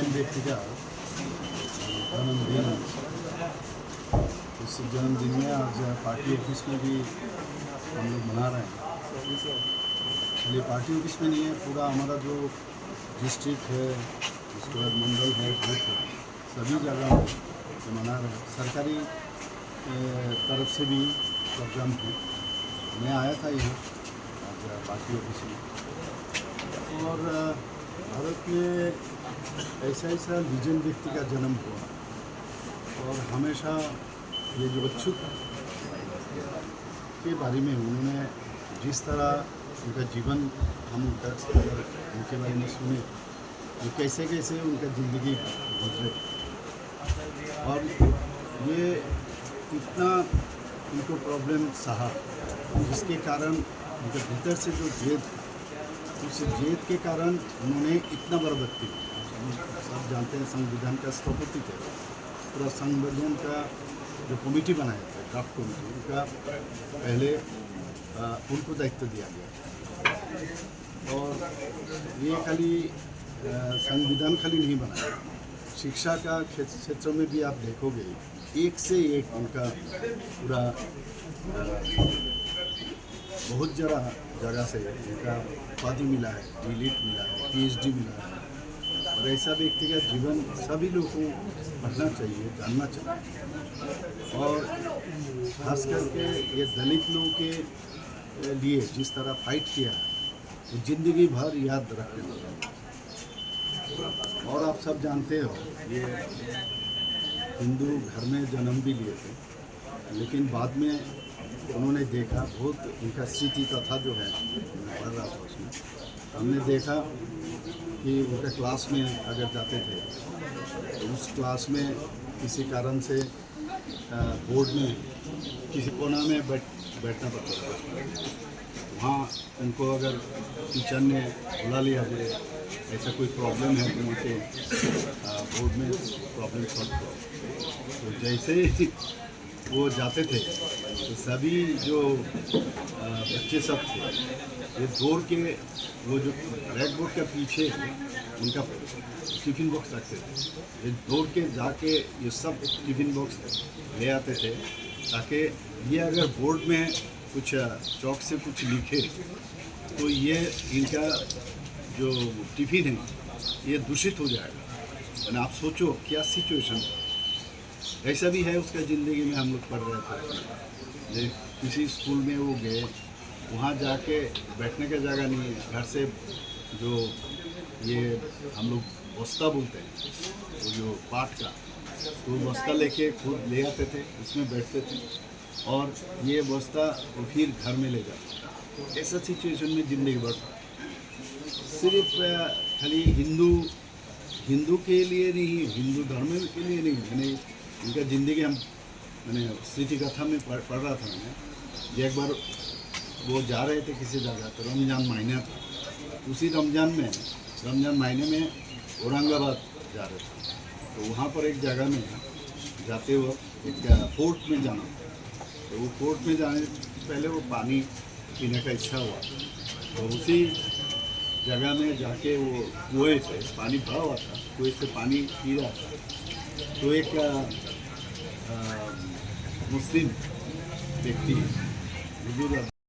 Vision व्यक्ति का जन्मदिन। इस जन्मदिन में आज पार्टी ऑफिस में भी हम लोग मना रहे हैं। खाली पार्टी ऑफिस में नहीं है, पूरा हमारा जो डिस्ट्रिक्ट है, उसके बाद मंडल है, बूथ है, सभी जगह पे मना रहे हैं। सरकारी तरफ से भी प्रोग्राम है। मैं आया था यहाँ आज पार्टी ऑफिस में, और भारत में ऐसा ऐसा विजन व्यक्ति का जन्म हुआ, और हमेशा ये जो अछूत के बारे में उन्होंने जिस तरह उनका जीवन हम उनके बारे में सुने, वो कैसे कैसे उनका ज़िंदगी गुजरे, और ये इतना उनको प्रॉब्लम सहा, जिसके कारण उनके भीतर से जो जेद, उस जेद के कारण उन्होंने इतना बड़ा व्यक्ति, सब जानते हैं संविधान का स्थपति थे, पूरा संविधान का जो कमेटी बनाया था, ड्राफ्ट कमेटी, उनका पहले उनको दायित्व दिया गया। और ये खाली संविधान खाली नहीं बनाया, शिक्षा का क्षेत्र में भी आप देखोगे एक से एक उनका पूरा बहुत जगह से उनका उपाधि मिला है, डीलिट मिला है, पीएचडी मिला है। और ऐसा व्यक्ति का जीवन सभी लोगों को पढ़ना चाहिए, जानना चाहिए, और खास करके ये दलित लोगों के लिए जिस तरह फाइट किया है, वो जिंदगी भर याद रखने वाला। और आप सब जानते हो, ये हिंदू घर में जन्म भी लिए थे, लेकिन बाद में उन्होंने देखा बहुत उनका स्थिति तथा जो है, मैं पढ़ रहा था उसमें, हमने देखा कि उनके क्लास में अगर जाते थे तो उस क्लास में किसी कारण से बोर्ड में किसी कोना में बैठना पड़ता था। वहाँ उनको अगर टीचर ने बुला लिया जाए, ऐसा कोई प्रॉब्लम है तो उनके बोर्ड में प्रॉब्लम सॉल्व करो, तो जैसे ही वो जाते थे तो सभी जो बच्चे सब थे, ये दौड़ के वो जो ब्लैक बोर्ड के पीछे उनका टिफ़िन बॉक्स रखते थे, ये दौड़ के जाके ये सब टिफ़िन बॉक्स ले आते थे, ताकि ये अगर बोर्ड में कुछ चौक से कुछ लिखे तो ये इनका जो टिफ़िन है ये दूषित हो जाएगा। यानी आप सोचो क्या सिचुएशन है। ऐसा भी है उसका ज़िंदगी में, हम लोग पढ़ रहे थे। किसी स्कूल में वो गए, वहाँ जाके बैठने का जगह नहीं है, घर से जो ये हम लोग बस्ता बोलते हैं, वो जो पाट का, तो बस्ता लेके खुद ले आते थे, उसमें बैठते थे, और ये बस्ता वो फिर घर में ले जाते थे। ऐसा सिचुएशन में ज़िंदगी भर सिर्फ खाली हिंदू के लिए नहीं, हिंदू धर्म के लिए नहीं, मैंने उनका ज़िंदगी मैंने स्थिति कथा में पढ़ रहा था मैंने। एक बार वो जा रहे थे किसी जगह, तो रमज़ान महीना था, उसी रमज़ान महीने में औरंगाबाद जा रहे थे, तो वहाँ पर एक जगह में जाते वक्त एक फोर्ट में जाना, तो वो फोर्ट में जाने से पहले वो पानी पीने का इच्छा हुआ, तो उसी जगह में जाके वो कुएँ से पानी भरा हुआ था, कुएँ से पानी पी रहा था, तो एक मुस्लिम व्यक्ति